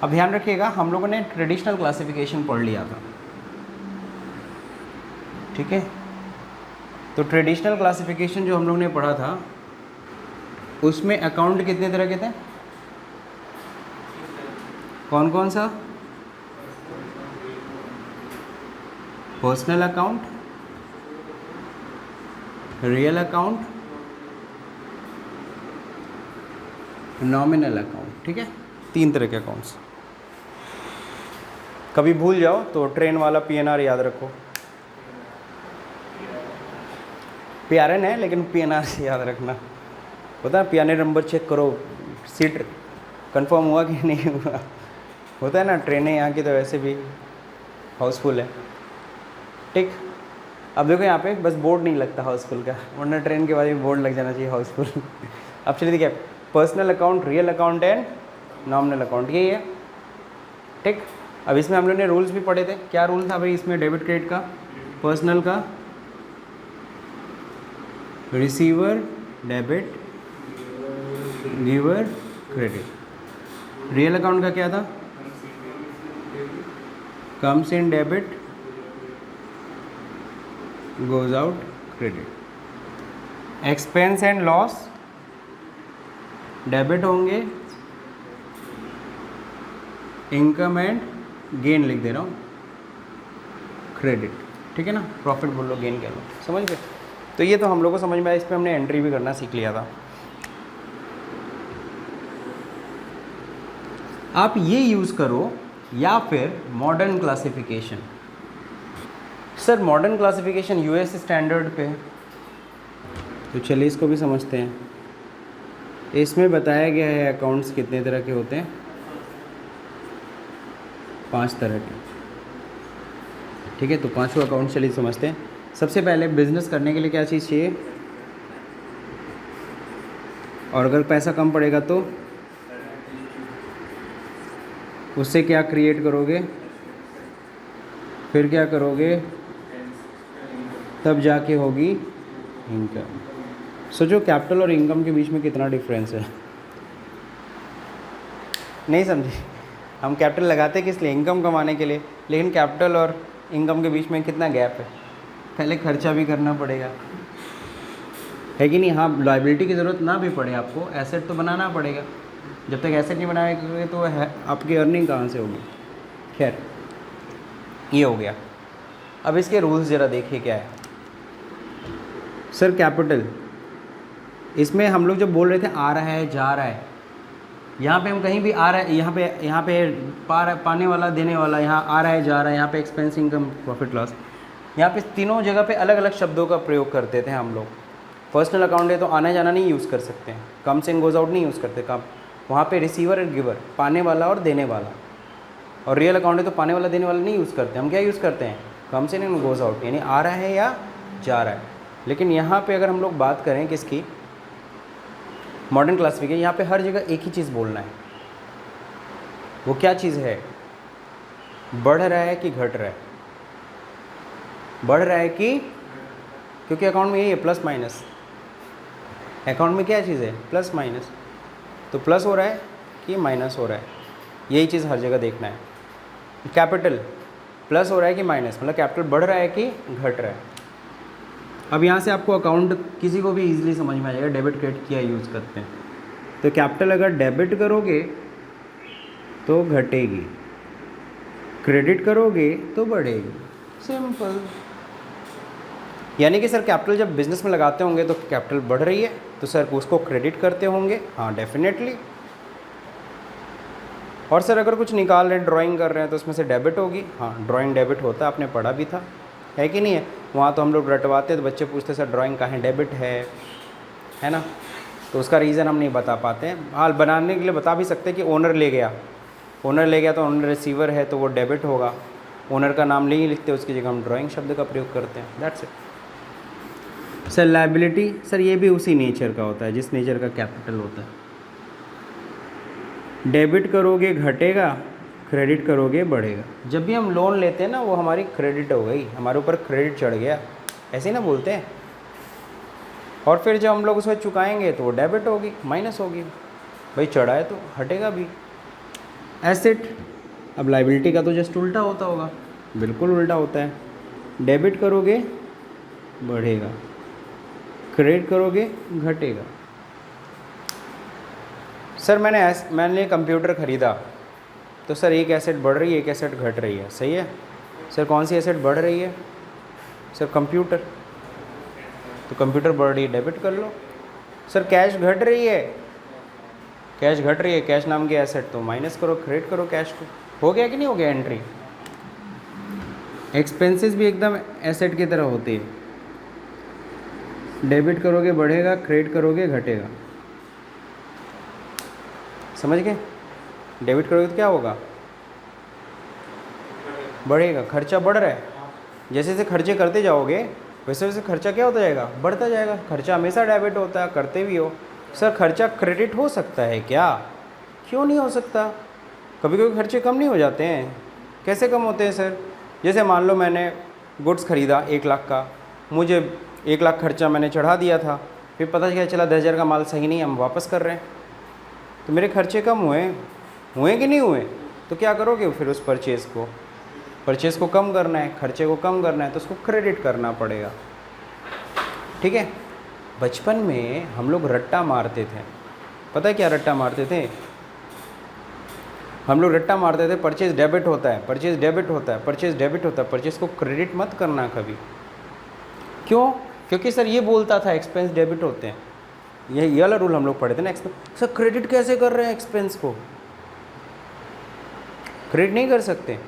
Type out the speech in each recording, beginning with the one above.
अब ध्यान रखिएगा, हम लोगों ने ट्रेडिशनल क्लासिफिकेशन पढ़ लिया था, ठीक है। तो ट्रेडिशनल क्लासिफिकेशन जो हम लोग ने पढ़ा था उसमें अकाउंट कितने तरह के थे, कौन कौन सा? Personal account, real account, nominal account, ठीक है। 3 तरह के अकाउंट्स। कभी भूल जाओ तो ट्रेन वाला पीएनआर याद रखो, पीआरएन है लेकिन पीएनआर से याद रखना। होता है पीएनआर नंबर चेक करो, सीट कंफर्म हुआ कि नहीं हुआ। होता है ना, ट्रेनें यहाँ की तो वैसे भी हाउसफुल है, ठीक। अब देखो यहाँ पे बस बोर्ड नहीं लगता हाउसफुल का, वरना ट्रेन के बाद भी बोर्ड लग जाना चाहिए हाउसफुल। अब चलिए देखिए, personal account, real account and nominal account, यही है, ठीक। अब इसमें हम लोग ने रूल्स भी पढ़े थे। क्या रूल था भाई इसमें डेबिट क्रेडिट का? पर्सनल का receiver debit, giver credit. Real account का क्या था? Comes in debit, goes out credit. Expense and loss debit होंगे, इनकम एंड गेन लिख दे रहा हूँ क्रेडिट, ठीक है ना। प्रॉफिट बोल लो, गेन कह लो, समझ गए। तो ये तो हम लोग को समझ में आया, इस पर हमने एंट्री भी करना सीख लिया था। आप ये यूज़ करो या फिर modern classification. Sir modern classification US standard पे है, तो चलिए इसको भी समझते हैं। इसमें बताया गया है अकाउंट्स कितने तरह के होते हैं, 5 तरह के, ठीक है। तो 5 अकाउंट चलिए समझते हैं। सबसे पहले बिजनेस करने के लिए क्या चीज़ चाहिए, और अगर पैसा कम पड़ेगा तो उससे क्या क्रिएट करोगे, फिर क्या करोगे, तब जाके होगी इनकम। सोचो कैपिटल और इनकम के बीच में कितना डिफरेंस है, नहीं समझे? हम कैपिटल लगाते किस लिए? इनकम कमाने के लिए, लेकिन कैपिटल और इनकम के बीच में कितना गैप है, पहले खर्चा भी करना पड़ेगा, है कि नहीं। हाँ, लायबिलिटी की ज़रूरत ना भी पड़े आपको, एसेट तो बनाना पड़ेगा। जब तक एसेट नहीं बनाएंगे तो है आपकी अर्निंग कहाँ से होगी। खैर, ये हो गया। अब इसके रूल्स ज़रा देखिए क्या है। सर कैपिटल, इसमें हम लोग जब बोल रहे थे आ रहा है जा रहा है, यहाँ पे हम कहीं भी आ रहा है, यहाँ पे पाने वाला देने वाला, यहाँ आ रहा है जा रहा है, यहाँ पे एक्सपेंस इनकम प्रॉफिट लॉस, यहाँ पे तीनों जगह पे अलग अलग शब्दों का प्रयोग करते थे हम लोग। पर्सनल अकाउंट है तो आना जाना नहीं यूज़ कर सकते हैं, कम्स इन गोज आउट नहीं यूज़ करते, कम वहाँ पे रिसीवर और गिवर, पाने वाला और देने वाला। और रियल अकाउंट है तो पाने वाला देने वाला नहीं यूज़ करते, हम क्या यूज़ करते हैं, comes in and goes out, यानी आ रहा है या जा रहा है। लेकिन यहाँ पे अगर हम लोग बात करें किसकी, मॉडर्न क्लासिफिकेशन, यहाँ पे हर जगह एक ही चीज़ बोलना है। वो क्या चीज़ है, बढ़ रहा है कि घट रहा है, बढ़ रहा है कि, क्योंकि अकाउंट में यही है प्लस माइनस, अकाउंट में क्या चीज़ है, प्लस माइनस, तो प्लस हो रहा है कि माइनस हो रहा है, यही चीज़ हर जगह देखना है। कैपिटल प्लस हो रहा है कि माइनस, मतलब कैपिटल बढ़ रहा है कि घट रहा है। अब यहाँ से आपको अकाउंट किसी को भी इजीली समझ में आ जाएगा, डेबिट क्रेडिट क्या यूज़ करते हैं। तो कैपिटल अगर डेबिट करोगे तो घटेगी, क्रेडिट करोगे तो बढ़ेगी, सिंपल। यानी कि सर कैपिटल जब बिज़नेस में लगाते होंगे तो कैपिटल बढ़ रही है तो सर उसको क्रेडिट करते होंगे, हाँ डेफिनेटली। और सर अगर कुछ निकाल रहे हैं, ड्राइंग कर रहे हैं, तो उसमें से डेबिट होगी, हाँ ड्राइंग डेबिट होता है, आपने पढ़ा भी था, है कि नहीं है। वहाँ तो हम लोग रटवाते तो बच्चे पूछते सर ड्राइंग कहाँ डेबिट है ना। तो उसका रीज़न हम नहीं बता पाते हैं। हाल बनाने के लिए बता भी सकते हैं कि ओनर ले गया तो ओनर रिसीवर है तो वो डेबिट होगा, ओनर का नाम नहीं लिखते, उसकी जगह हम ड्राइंग शब्द का प्रयोग करते हैं, that's it. Sir liability, sir ये भी उसी नेचर का होता है जिस नेचर का कैपिटल होता है। डेबिट करोगे घटेगा, क्रेडिट करोगे बढ़ेगा। जब भी हम लोन लेते हैं ना, वो हमारी क्रेडिट हो गई, हमारे ऊपर क्रेडिट चढ़ गया, ऐसे ही ना बोलते हैं। और फिर जब हम लोग उसमें चुकाएंगे तो वो डेबिट होगी, माइनस होगी, भाई चढ़ा है तो हटेगा भी, एसेट। अब लाइबिलिटी का तो जस्ट उल्टा होता होगा, बिल्कुल उल्टा होता है। डेबिट करोगे बढ़ेगा, क्रेडिट करोगे घटेगा। सर मैंने कंप्यूटर ख़रीदा तो सर एक एसेट बढ़ रही है एक एसेट घट रही है, सही है। सर कौन सी एसेट बढ़ रही है? सर कंप्यूटर, तो कंप्यूटर बढ़ रही है, डेबिट कर लो। सर कैश घट रही है, कैश घट रही है, कैश नाम की एसेट, तो माइनस करो, क्रेडिट करो कैश को। हो गया कि नहीं हो गया एंट्री? एक्सपेंसेस भी एकदम एसेट की तरह होती है, डेबिट करोगे बढ़ेगा, क्रेडिट करोगे घटेगा। समझ गए? डेबिट करोगे तो क्या होगा? बढ़ेगा, खर्चा बढ़ रहा है, जैसे जैसे खर्चे करते जाओगे वैसे वैसे खर्चा क्या होता जाएगा? बढ़ता जाएगा। खर्चा हमेशा डेबिट होता है, करते भी हो। सर खर्चा क्रेडिट हो सकता है क्या? क्यों नहीं हो सकता? कभी कभी खर्चे कम नहीं हो जाते हैं। कैसे कम होते हैं सर? जैसे मान लो मैंने गुड्स ख़रीदा 1 लाख का, मुझे 1 लाख खर्चा मैंने चढ़ा दिया था, फिर पता क्या चला 10,000 का माल सही नहीं, हम वापस कर रहे हैं, तो मेरे खर्चे कम हुए कि नहीं हुए? तो क्या करोगे फिर? उस परचेज़ को कम करना है, खर्चे को कम करना है, तो उसको क्रेडिट करना पड़ेगा। ठीक है। बचपन में हम लोग रट्टा मारते थे, पता है क्या रट्टा मारते थे? हम लोग रट्टा मारते थे, परचेज़ डेबिट होता है, परचेज़ डेबिट होता है, परचेज़ डेबिट होता है, परचेज़ को क्रेडिट मत करना कभी। क्यों? क्योंकि सर ये बोलता था एक्सपेंस डेबिट होते हैं, ये वाला रूल हम लोग पढ़े थे ना। एक्सपेंस सर क्रेडिट कैसे कर रहे हैं? एक्सपेंस को क्रेडिट नहीं कर सकते,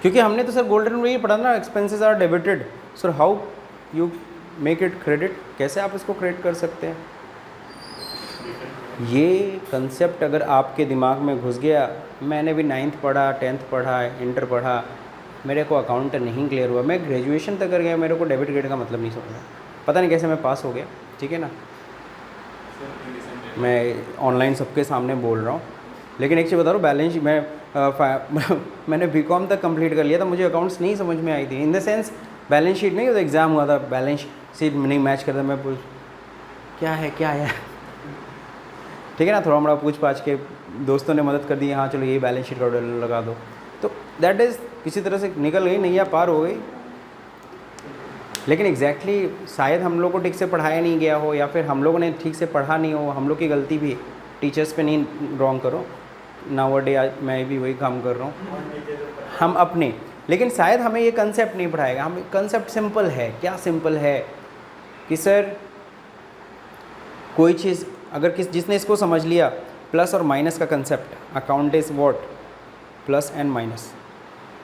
क्योंकि हमने तो सर गोल्डन रूल ये पढ़ा ना, expenses are debited, sir how you make it credit? कैसे आप इसको क्रेडिट कर सकते हैं? ये कंसेप्ट अगर आपके दिमाग में घुस गया, मैंने भी 9th पढ़ा, 10th पढ़ा, इंटर पढ़ा, मेरे को अकाउंट नहीं क्लियर हुआ, मैं ग्रेजुएशन तक कर गया, मेरे को डेबिट क्रेडिट का मतलब नहीं समझा, पता नहीं कैसे मैं पास हो गया। ठीक है ना, मैं ऑनलाइन सबके सामने बोल रहा हूँ। लेकिन एक चीज़ बता रहा हूँ, बैलेंस मैंने बीकॉम तक कंप्लीट कर लिया था, मुझे अकाउंट्स नहीं समझ में आई थी। In the sense balance sheet नहीं होता, एग्ज़ाम हुआ था, बैलेंस शीट नहीं मैच करता, मैं पूछ क्या है ठीक है ना, थोड़ा मोड़ा पूछ पाछ के दोस्तों ने मदद कर दी, हाँ चलो ये बैलेंस शीट का ऑर्डर लगा दो, तो दैट इज़ किसी तरह से निकल गई, नैया पार हो गई। लेकिन एग्जैक्टली शायद हम लोग को ठीक से पढ़ाया नहीं गया हो, या फिर हम लोगों ने ठीक से पढ़ा नहीं हो, हम लोग की गलती भी। टीचर्स पे नहीं रॉन्ग करो, नाउअडे आज मैं भी वही काम कर रहा हूँ हम अपने, लेकिन शायद हमें ये कंसेप्ट नहीं पढ़ाएगा। हम कंसेप्ट सिंपल है, क्या सिंपल है कि सर कोई चीज़ अगर जिसने इसको समझ लिया, प्लस और माइनस का concept, account is what, plus and minus.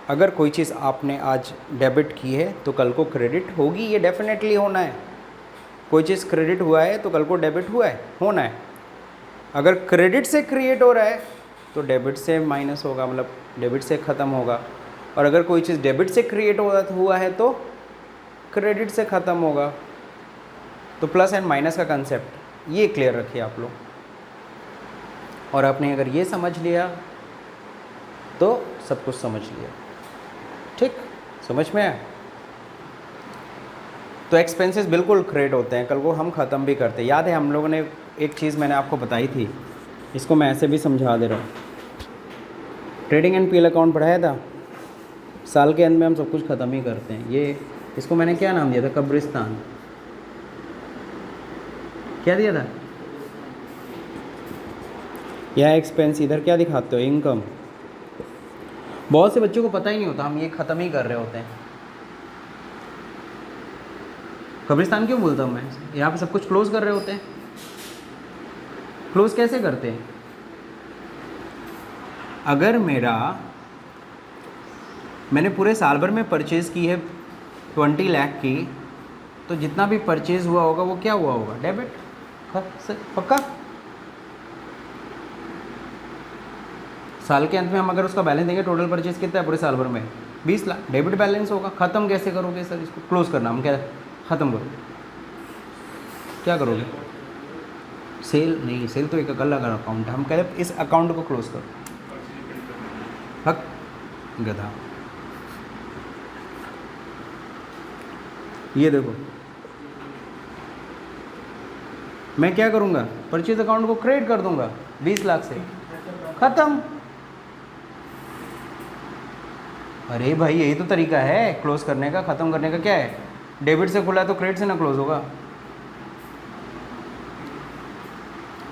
अगर कोई चीज़ आपने आज डेबिट की है तो कल को क्रेडिट होगी, ये डेफिनेटली होना है। कोई चीज़ क्रेडिट हुआ है तो कल को डेबिट होना है। अगर क्रेडिट से क्रिएट हो रहा है तो डेबिट से माइनस होगा, मतलब डेबिट से ख़त्म होगा। और अगर कोई चीज़ डेबिट से क्रिएट हुआ है तो क्रेडिट से ख़त्म होगा। तो प्लस एंड माइनस का कंसेप्ट ये क्लियर रखिए आप लोग, और आपने अगर ये समझ लिया तो सब कुछ समझ लिया। ठीक, समझ में आया? तो एक्सपेंसेस बिल्कुल क्रिएट होते हैं, कल को हम ख़त्म भी करते हैं। याद है हम लोगों ने एक चीज़ मैंने आपको बताई थी, इसको मैं ऐसे भी समझा दे रहा हूँ। ट्रेडिंग एंड पीएल अकाउंट पढ़ाया था, साल के अंत में हम सब कुछ ख़त्म ही करते हैं। ये इसको मैंने क्या नाम दिया था? कब्रिस्तान। क्या दिया था? यह एक्सपेंस, इधर क्या दिखाते हो? इनकम। बहुत से बच्चों को पता ही नहीं होता हम ये ख़त्म ही कर रहे होते हैं। कब्रिस्तान क्यों बोलता हूँ मैं? यहाँ पे सब कुछ क्लोज कर रहे होते हैं। क्लोज कैसे करते हैं? अगर मैंने पूरे साल भर में परचेज़ की है 20 लाख की, तो जितना भी परचेज़ हुआ होगा वो क्या हुआ होगा? डेबिट। पक्का? साल के अंत में हम अगर उसका बैलेंस देंगे, टोटल परचेज़ कितना है पूरे साल भर में? 20 लाख, डेबिट बैलेंस होगा। ख़त्म कैसे करोगे सर इसको? क्लोज करना, हम क्या ख़त्म करो, क्या करोगे? सेल नहीं, सेल तो एक अलग अकाउंट है, हम कह रहे हैं इस अकाउंट को क्लोज करो। हक गधा। ये देखो, मैं क्या करूँगा? परचेज अकाउंट को क्रेडिट कर दूंगा 20 लाख से। ख़त्म। अरे भाई यही तो तरीका है क्लोज करने का, ख़त्म करने का। क्या है, डेबिट से खुला है तो क्रेडिट से ना क्लोज होगा?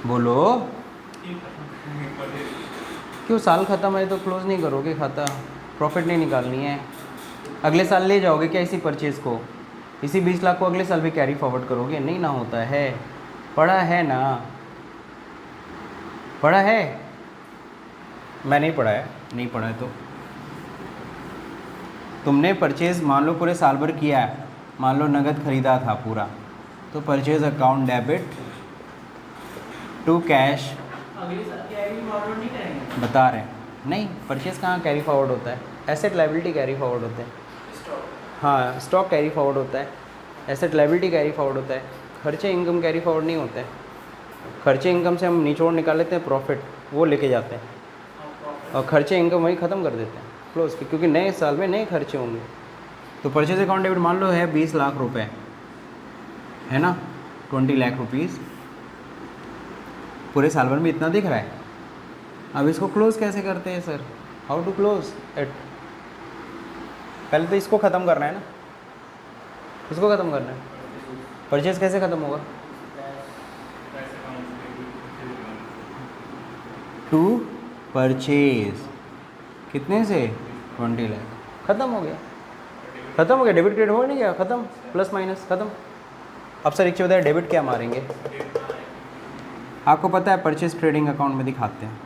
बोलो। क्यों, साल ख़त्म है तो क्लोज नहीं करोगे खाता? प्रॉफिट नहीं निकालनी है? अगले साल ले जाओगे क्या इसी परचेज़ को? इसी 20 लाख को अगले साल भी कैरी फॉरवर्ड करोगे? नहीं ना होता है। पढ़ा है ना? पढ़ा है? मैं नहीं पढ़ा है। नहीं पढ़ा है तो तुमने परचेज़ मान लो पूरे साल भर किया है, मान लो नगद खरीदा था पूरा, तो purchase account debit to cash बता रहे हैं। नहीं, परचेज़ कहाँ कैरी फॉरवर्ड होता है? एसेट लायबिलिटी कैरी फॉरवर्ड होते हैं। हाँ, स्टॉक कैरी फॉरवर्ड होता है, एसेट लायबिलिटी कैरी फॉरवर्ड होता है, खर्चे इनकम कैरी फॉरवर्ड नहीं होते हैं। खर्चे इनकम से हम निचोड़ निकाल लेते हैं प्रॉफिट, वो लेके जाते हैं, और खर्चे इनकम वही ख़त्म कर देते हैं क्लोज के, क्योंकि नए साल में नए खर्चे होंगे। तो परचेज अकाउंट डेबिट मान लो है 20 लाख रुपए, है ना, 20 लाख रुपीज़ पूरे साल भर में इतना दिख रहा है। अब इसको क्लोज कैसे करते हैं sir? How to close it? पहले तो इसको ख़त्म करना है ना, इसको ख़त्म करना है। परचेज कैसे ख़त्म होगा? टू परचेज कितने से? 20 लाख। ख़त्म हो गया, ख़त्म हो गया। डेबिट क्रेडिट हो नहीं गया, ख़त्म, प्लस माइनस ख़त्म। अब सर एक चीज़ बताया, डेबिट क्या मारेंगे? आपको पता है परचेज ट्रेडिंग अकाउंट में दिखाते हैं,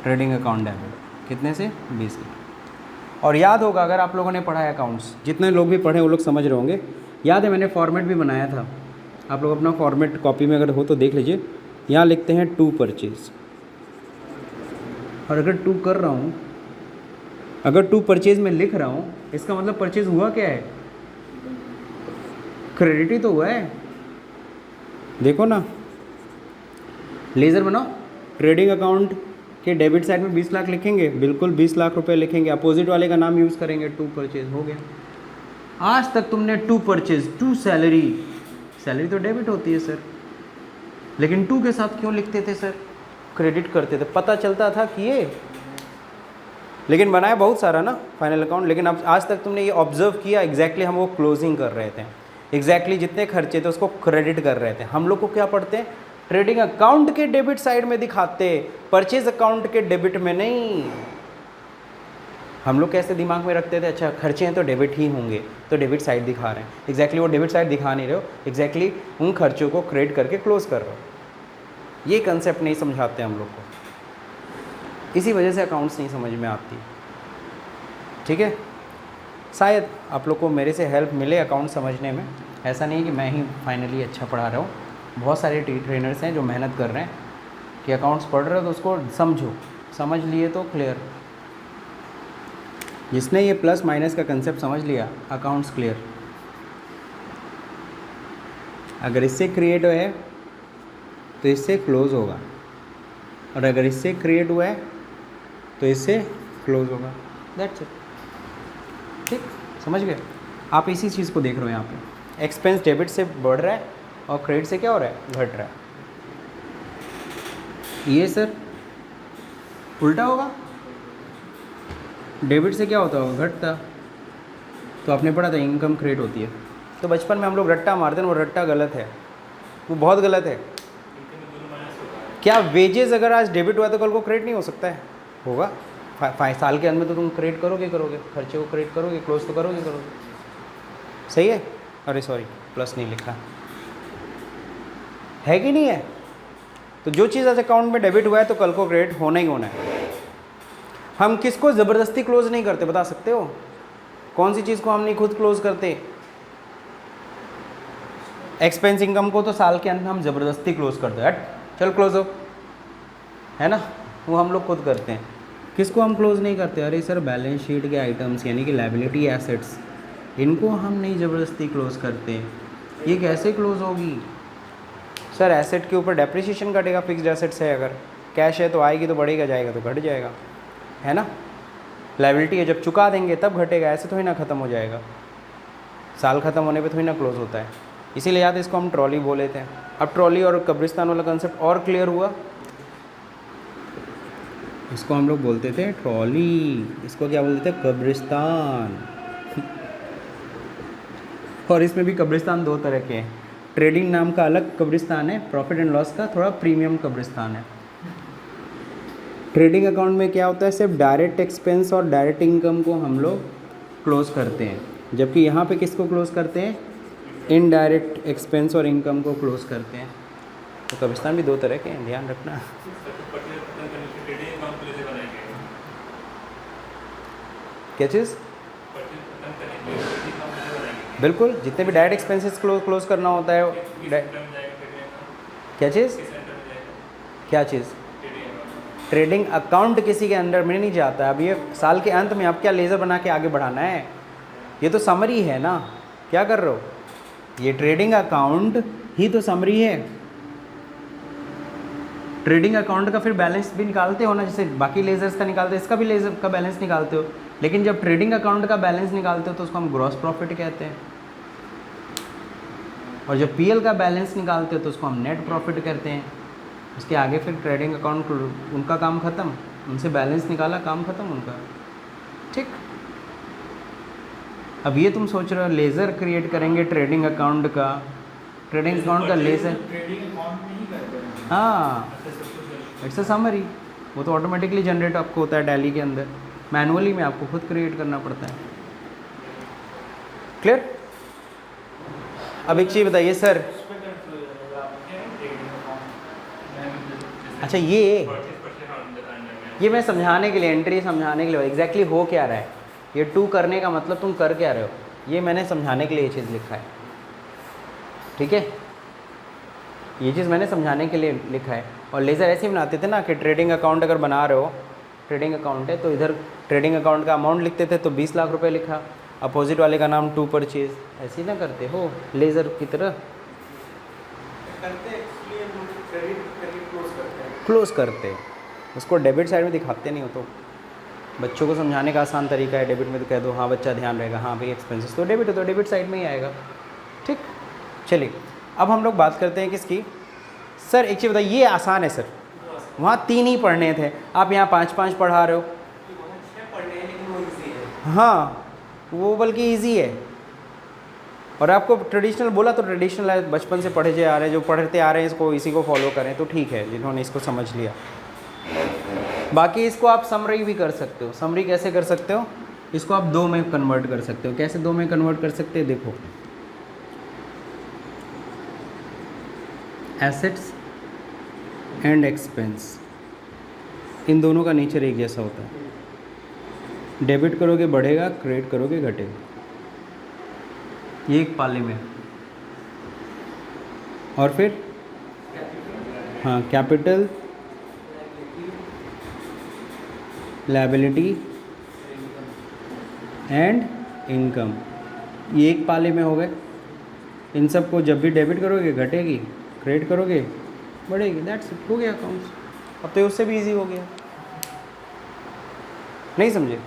ट्रेडिंग अकाउंट डेबिट कितने से? 20 लाख। और याद होगा अगर आप लोगों ने पढ़ा है अकाउंट्स, जितने लोग भी पढ़े वो लोग समझ रहे होंगे। याद है मैंने फॉर्मेट भी बनाया था, आप लोग अपना फॉर्मेट कॉपी में अगर हो तो देख लीजिए। यहाँ लिखते हैं टू परचेज, और अगर टू कर रहा हूँ, अगर टू परचेज में लिख रहा हूँ, इसका मतलब परचेज हुआ क्या है? क्रेडिट ही तो हुआ है। देखो ना, लेज़र बनाओ, ट्रेडिंग अकाउंट के डेबिट साइड में 20 लाख लिखेंगे, बिल्कुल 20 लाख रुपए लिखेंगे, अपोजिट वाले का नाम यूज़ करेंगे, टू परचेज हो गया। आज तक तुमने to purchase, to salary, salary तो डेबिट होती है सर, लेकिन टू के साथ क्यों लिखते थे सर? क्रेडिट करते थे, पता चलता था कि ये, लेकिन बनाया बहुत सारा ना फाइनल अकाउंट। लेकिन अब आज तक तुमने ये ऑब्जर्व किया, एग्जैक्टली हम वो क्लोजिंग कर रहे थे, एग्जैक्टली जितने खर्चे थे उसको क्रेडिट कर रहे थे। हम लोग को क्या पढ़ते हैं? ट्रेडिंग अकाउंट के डेबिट साइड में दिखाते, परचेज अकाउंट के डेबिट में नहीं। हम लोग कैसे दिमाग में रखते थे, अच्छा खर्चे हैं तो डेबिट ही होंगे, तो डेबिट साइड दिखा रहे हैं। एग्जैक्टली वो डेबिट साइड दिखा नहीं रहे हो, एग्जैक्टली उन खर्चों को क्रेडिट करके क्लोज कर रहे हो। ये कंसेप्ट नहीं समझाते हम लोग को, इसी वजह से अकाउंट्स नहीं समझ में आती। ठीक है, शायद आप लोग को मेरे से हेल्प मिले अकाउंट समझने में। ऐसा नहीं कि मैं ही फाइनली अच्छा पढ़ा रहा हूँ, बहुत सारे ट्रेनर्स हैं जो मेहनत कर रहे हैं कि अकाउंट्स पढ़ रहे हो तो उसको समझो, समझ लिए तो क्लियर। जिसने ये प्लस माइनस का कंसेप्ट समझ लिया, अकाउंट्स क्लियर। अगर इससे क्रिएट हुआ है तो इससे क्लोज होगा, और अगर इससे क्रिएट हुआ है तो इससे क्लोज होगा। That's it. ठीक, समझ गए? आप इसी चीज़ को देख रहे हो यहाँ पे, एक्सपेंस डेबिट से बढ़ रहा है और क्रेडिट से क्या हो रहा है? घट रहा है। ये सर उल्टा होगा, डेबिट से क्या होता होगा? घटता। तो आपने पढ़ा था इनकम क्रिएट होती है, तो बचपन में हम लोग रट्टा मारते हैं, वो रट्टा गलत है, वो बहुत गलत है। क्या वेजेस अगर आज डेबिट हुआ तो कल को क्रेडिट नहीं हो सकता है? होगा। साल के अंत में तो तुम क्रेडिट करोगे, खर्चे को क्रेडिट करोगे, क्लोज तो करोगे। सही है? अरे सॉरी, प्लस नहीं लिखा है कि नहीं है? तो जो चीज़ आज अकाउंट में डेबिट हुआ है तो कल को क्रेडिट होना ही होना है। हम किसको ज़बरदस्ती क्लोज नहीं करते, बता सकते हो? कौन सी चीज़ को हम नहीं खुद क्लोज करते? एक्सपेंस इनकम को तो साल के अंत में हम ज़बरदस्ती क्लोज करते हैं, चल क्लोज हो, है ना, वो हम लोग खुद करते हैं। किसको हम क्लोज नहीं करते? अरे सर बैलेंस शीट के आइटम्स यानी कि लायबिलिटी एसेट्स, इनको हम नहीं ज़बरदस्ती क्लोज करते। ये कैसे क्लोज होगी सर? एसेट के ऊपर डेप्रिसिएशन कटेगा, फिक्स्ड एसेट्स है, अगर कैश है तो आएगी तो बढ़ेगा, जाएगा तो घट जाएगा, है ना। लायबिलिटी है, जब चुका देंगे तब घटेगा, ऐसे थोड़ी ना ख़त्म हो जाएगा। साल ख़त्म होने पे थोड़ी ना क्लोज होता है। इसीलिए याद इसको हम ट्रॉली बोले थे। अब ट्रॉली और कब्रिस्तान वाला कंसेप्ट और क्लियर हुआ। इसको हम लोग बोलते थे ट्रॉली, इसको क्या बोलते थे, कब्रिस्तान। और इसमें भी कब्रिस्तान दो तरह के हैं, ट्रेडिंग नाम का अलग कब्रिस्तान है, प्रॉफिट एंड लॉस का थोड़ा प्रीमियम कब्रिस्तान है। ट्रेडिंग अकाउंट में क्या होता है, सिर्फ डायरेक्ट एक्सपेंस और डायरेक्ट इनकम को हम लोग क्लोज करते हैं, जबकि यहाँ पे किसको क्लोज करते हैं, इनडायरेक्ट एक्सपेंस और इनकम को क्लोज करते हैं। तो कब्रिस्तान भी दो तरह के हैं, ध्यान रखना। क्या चीज़, बिल्कुल, जितने भी डायरेक्ट एक्सपेंसेस क्लोज करना होता है। क्या चीज़, क्या चीज़, ट्रेडिंग अकाउंट किसी के अंडर में नहीं जाता। अब ये साल के अंत में आप क्या लेज़र बना के आगे बढ़ाना है, ये तो समरी है ना, क्या कर रहे हो, ये ट्रेडिंग अकाउंट ही तो समरी है। ट्रेडिंग अकाउंट का फिर बैलेंस भी निकालते हो ना, जैसे बाकी लेजर्स का निकालते हो, इसका भी लेजर का बैलेंस निकालते हो, लेकिन जब ट्रेडिंग अकाउंट का बैलेंस निकालते हो तो उसको हम ग्रॉस प्रॉफिट कहते हैं, और जब पीएल का बैलेंस निकालते हो तो उसको हम नेट प्रॉफिट कहते हैं। उसके आगे फिर ट्रेडिंग अकाउंट उनका काम ख़त्म, उनसे बैलेंस निकाला, काम ख़त्म उनका, ठीक। अब ये तुम सोच रहे हो लेज़र क्रिएट करेंगे ट्रेडिंग अकाउंट का, ट्रेडिंग अकाउंट का लेज़र, हाँ इट्स अ समरी, वो तो ऑटोमेटिकली जनरेट आपको होता है टैली के अंदर, मैनुअली में आपको खुद क्रिएट करना पड़ता है। क्लियर। अब एक चीज़ बताइए सर, अच्छा ये मैं समझाने के लिए, एंट्री समझाने के लिए, एग्जैक्टली हो क्या रहा है, ये टू करने का मतलब तुम कर क्या रहे हो, ये मैंने समझाने के लिए ये चीज़ लिखा है, ठीक है, ये चीज़ मैंने समझाने के लिए लिखा है। और लेज़र ऐसे ही बनाते थे ना कि ट्रेडिंग अकाउंट अगर बना रहे हो, ट्रेडिंग अकाउंट है तो इधर ट्रेडिंग अकाउंट का अमाउंट लिखते थे तो 20 लाख रुपए लिखा, अपोजिट वाले का नाम टू परचेज, ऐसे ही ना करते हो लेज़र की तरह, क्लोज करते, उसको डेबिट साइड में दिखाते नहीं हो। तो बच्चों को समझाने का आसान तरीका है, डेबिट में तो कह दो हाँ बच्चा ध्यान रहेगा, हाँ भाई एक्सपेंसेस तो डेबिट है तो डेबिट साइड में ही आएगा, ठीक। चलिए अब हम लोग बात करते हैं किसकी, सर एक चीज़ बताइए, ये आसान है सर, वहाँ 3 ही पढ़ने थे, आप यहाँ 5-5 पढ़ा रहे हो, हाँ वो बल्कि ईजी है, और आपको ट्रेडिशनल बोला तो ट्रेडिशनल है, बचपन से पढ़े जा रहे हैं, जो पढ़ते आ रहे हैं इसको, इसी को फॉलो करें तो ठीक है, जिन्होंने इसको समझ लिया। बाकी इसको आप समरी भी कर सकते हो, समरी कैसे कर सकते हो, इसको आप 2 में कन्वर्ट कर सकते हो। कैसे 2 में कन्वर्ट कर सकते हैं, देखो एसेट्स एंड एक्सपेंस, इन दोनों का नेचर एक जैसा होता है, डेबिट करोगे बढ़ेगा, क्रेडिट करोगे घटेगा, ये एक पाले में। और फिर हाँ कैपिटल, लायबिलिटी एंड इनकम, ये एक पाले में हो गए। इन सब को जब भी डेबिट करोगे घटेगी, क्रेडिट करोगे बढ़ेगी, दैट्स इट, हो गया अकाउंट्स। अब तो उससे भी इजी हो गया, नहीं समझे।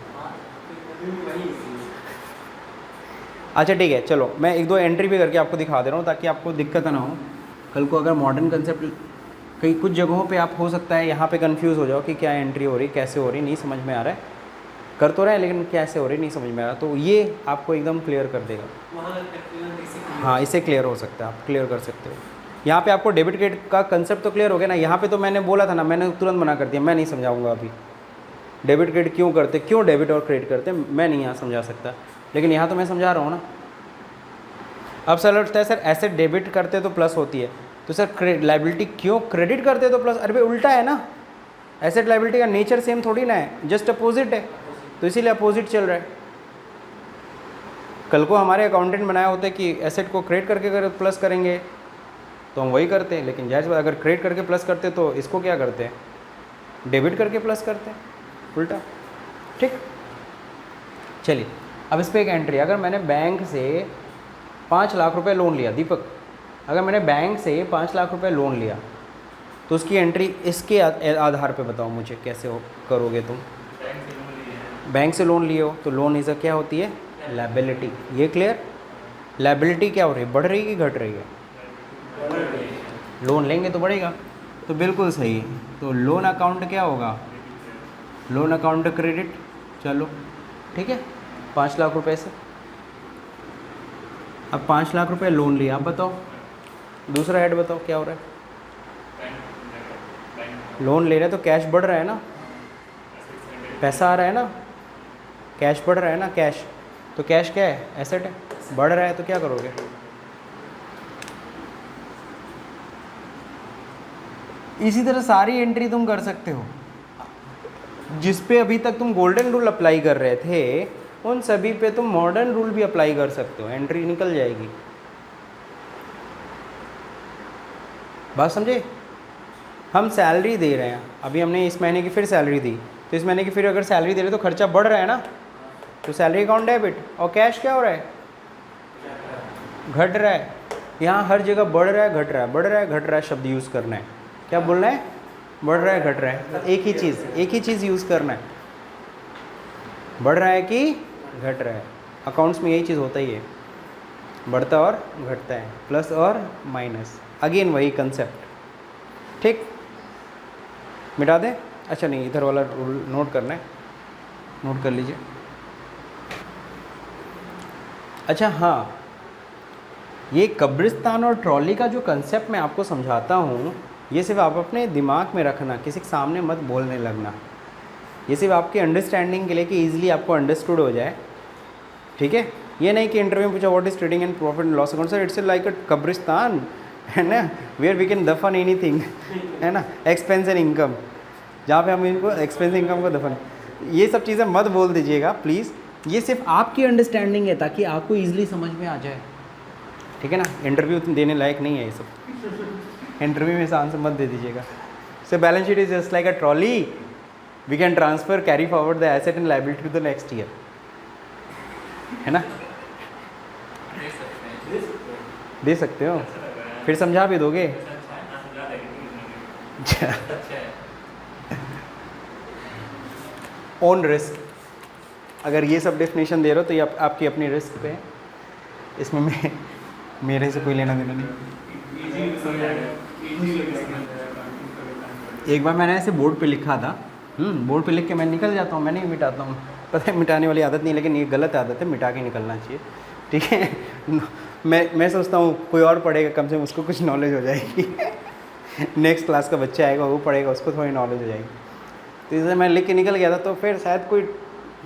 अच्छा ठीक है, चलो मैं 1-2 एंट्री भी करके आपको दिखा दे रहा हूँ ताकि आपको दिक्कत ना हो। कल को अगर मॉडर्न कंसेप्ट कई कुछ जगहों पे आप हो सकता है यहाँ पे कंफ्यूज हो जाओ कि क्या एंट्री हो रही, कैसे हो रही, नहीं समझ में आ रहा है, कर तो रहे हैं लेकिन कैसे हो रही नहीं समझ में आ रहा, तो ये आपको एकदम क्लियर कर देगा। हाँ इससे क्लियर हो सकता है, आप क्लियर कर सकते हो। यहाँ पे आपको डेबिट क्रेडिट का कंसेप्ट तो क्लियर हो गया ना, यहाँ पे तो मैंने बोला था ना, मैंने तुरंत मना कर दिया, मैं नहीं समझाऊंगा अभी डेबिट क्रेडिट क्यों करते, क्यों डेबिट और क्रेडिट करते, मैं नहीं यहाँ समझा सकता, लेकिन यहाँ तो मैं समझा रहा हूँ ना। अब सर लगता है सर एसेट डेबिट करते तो प्लस होती है, तो सर लाइबिलिटी क्यों क्रेडिट करते तो प्लस, अरे भाई उल्टा है ना, एसेट लाइबिलिटी का नेचर सेम थोड़ी ना है, जस्ट अपोजिट है, तो इसीलिए अपोजिट चल रहा है। कल को हमारे अकाउंटेंट बनाया होता है कि एसेट को क्रेडिट करके अगर प्लस करेंगे तो हम वही करते हैं, लेकिन जायज़ बात अगर क्रेडिट करके प्लस करते तो इसको क्या करते हैं, डेबिट करके प्लस करते हैं, उल्टा, ठीक। चलिए अब इस पर एक एंट्री, अगर मैंने बैंक से 5 लाख रुपए लोन लिया, दीपक अगर मैंने बैंक से 5 लाख रुपए लोन लिया तो उसकी एंट्री इसके आधार पे बताओ मुझे कैसे करोगे तुम। बैंक से लोन लिए हो तो लोन इज़ क्या होती है, लायबिलिटी, ये क्लियर। लायबिलिटी क्या हो रही है, बढ़ रही है कि घट रही है, लोन लेंगे तो बढ़ेगा, तो बिल्कुल सही। तो लोन अकाउंट क्या होगा, लोन अकाउंट क्रेडिट, चलो ठीक है, 5 लाख रुपए से। अब 5 लाख रुपए लोन लिया, आप बताओ दूसरा हेड बताओ क्या हो रहा है। लोन ले रहे हैं तो कैश बढ़ रहा है ना, पैसा आ रहा है ना, कैश बढ़ रहा है ना, कैश। तो कैश क्या है, एसेट है, बढ़ रहा है तो क्या करोगे, इसी तरह सारी एंट्री तुम कर सकते हो। जिस पे अभी तक तुम गोल्डन रूल अप्लाई कर रहे थे, उन सभी पे तुम मॉडर्न रूल भी अप्लाई कर सकते हो, एंट्री निकल जाएगी। बात समझे। हम सैलरी दे रहे हैं, अभी हमने इस महीने की फिर सैलरी दी, तो इस महीने की फिर अगर सैलरी दे रहे हैं तो खर्चा बढ़ रहा है ना, तो सैलरी अकाउंट डेबिट। और कैश क्या हो रहा है, घट रहा है। यहाँ हर जगह बढ़ रहा है घट रहा है, बढ़ रहा है घट रहा है शब्द यूज़ करना है। क्या बोलना है, बढ़ रहा है घट रहा है, एक ही चीज़ यूज़ करना है, बढ़ रहा है कि घट रहा है। अकाउंट्स में यही चीज़ होता ही है, बढ़ता और घटता है, प्लस और माइनस, अगेन वही कंसेप्ट। ठीक, मिटा दें। अच्छा नहीं, इधर वाला रूल नोट करना है, नोट कर लीजिए। अच्छा हाँ, ये कब्रिस्तान और ट्रॉली का जो कंसेप्ट मैं आपको समझाता हूँ, ये सिर्फ आप अपने दिमाग में रखना, किसी के सामने मत बोलने लगना। ये सिर्फ आपकी अंडरस्टैंडिंग के लिए कि ईजिली आपको अंडरस्टूड हो जाए, ठीक है। ये नहीं कि इंटरव्यू में पूछा what is trading and profit and loss account, sir it's like अ कब्रिस्तान, है ना, वेयर वी कैन दफन एनीथिंग, है ना, एक्सपेंस एंड इनकम, जहाँ पे हम इनको एक्सपेंस इनकम को दफन, ये सब चीज़ें मत बोल दीजिएगा प्लीज़। ये सिर्फ आपकी अंडरस्टैंडिंग है ताकि आपको ईजिली समझ में आ जाए, ठीक है ना। इंटरव्यू देने लायक नहीं है ये सब, इंटरव्यू में आंसर मत दे दीजिएगा। So balance sheet is just like a trolley, we can transfer carry forward the asset and liability to the next year, है ना। दे सकते हो, फिर समझा भी दोगे। ओन रिस्क, अगर ये सब डेफिनेशन दे रहे हो तो ये आपकी अपनी रिस्क पे है, इसमें मेरे से कोई लेना देना नहीं। एक बार मैंने ऐसे बोर्ड पे लिखा था, बोर्ड पे लिख के मैं निकल जाता हूँ, मैं नहीं मिटाता हूँ, पता है मिटाने वाली आदत नहीं, लेकिन ये गलत आदत है, मिटा के निकलना चाहिए, ठीक है। मैं सोचता हूँ कोई और पढ़ेगा, कम से कम उसको कुछ नॉलेज हो जाएगी। नेक्स्ट क्लास का बच्चा आएगा, वो पढ़ेगा, उसको थोड़ी नॉलेज हो जाएगी। तो इसलिए मैं लिख के निकल गया था, तो फिर शायद कोई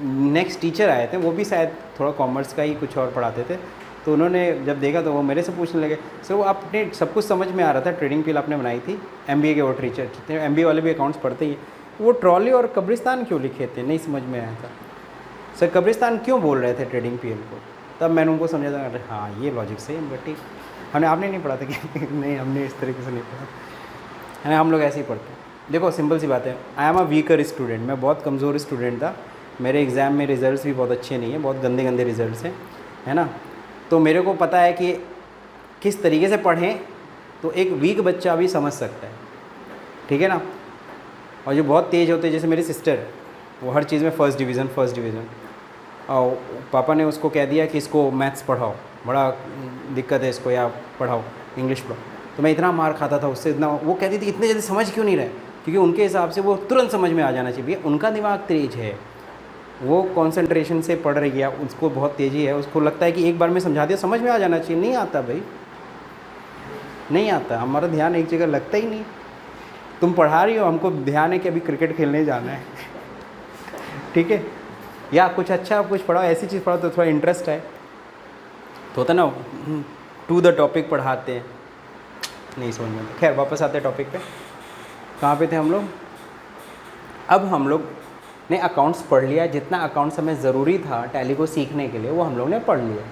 नेक्स्ट टीचर आए थे, वो भी शायद थोड़ा कॉमर्स का ही कुछ और पढ़ाते थे, तो उन्होंने जब देखा तो वो मेरे से पूछने लगे, सर वो आपने सब कुछ समझ में आ रहा था, ट्रेडिंग पील आपने बनाई थी, MBA के वो टीचर थे, MBA वाले भी अकाउंट्स पढ़ते ही, वो ट्रॉली और कब्रिस्तान क्यों लिखे थे, नहीं समझ में आया था। सर कब्रिस्तान क्यों बोल रहे थे ट्रेडिंग पीएल को, तब मैंने उनको समझा था, अरे हाँ ये लॉजिक सही है, बट ठीक, आपने नहीं पढ़ा था कि नहीं, हमने इस तरीके से नहीं पढ़ा है ना, हम लोग ऐसे ही पढ़ते हैं। देखो सिंपल सी बात है, I am a weaker student, मैं बहुत कमज़ोर स्टूडेंट था, मेरे एग्ज़ाम में रिज़ल्ट्स भी बहुत अच्छे नहीं हैं, बहुत गंदे गंदे रिज़ल्ट्स हैं, है ना। तो मेरे को पता है कि किस तरीके से पढ़ें तो एक वीक बच्चा भी समझ सकता है, ठीक है ना। और जो बहुत तेज़ होते हैं, जैसे मेरी सिस्टर, वो हर चीज़ में फर्स्ट डिवीज़न, और पापा ने उसको कह दिया कि इसको मैथ्स पढ़ाओ, बड़ा दिक्कत है इसको, या पढ़ाओ इंग्लिश पढ़ाओ, तो मैं इतना मार खाता था उससे, इतना, वो कहती थी इतने जल्दी समझ क्यों नहीं रहे, क्योंकि उनके हिसाब से वो तुरंत समझ में आ जाना चाहिए, उनका दिमाग तेज है, वो कंसंट्रेशन से पढ़ रही है, उसको बहुत तेज़ी है, उसको लगता है कि एक बार में समझा दिया समझ में आ जाना चाहिए, नहीं आता भाई, नहीं आता, हमारा ध्यान एक जगह लगता ही नहीं। तुम पढ़ा रही हो, हमको ध्यान है कि अभी क्रिकेट खेलने जाना है, ठीक है, या कुछ अच्छा कुछ पढ़ाओ, ऐसी चीज़ पढ़ाओ तो थोड़ा इंटरेस्ट है, तो होता ना, टू द टॉपिक पढ़ाते हैं, नहीं समझ में। खैर वापस आते हैं टॉपिक पे, कहाँ पे थे हम लोग। अब हम लोग ने अकाउंट्स पढ़ लिया, जितना अकाउंट्स हमें ज़रूरी था टैली को सीखने के लिए वो हम लोग ने पढ़ लिया।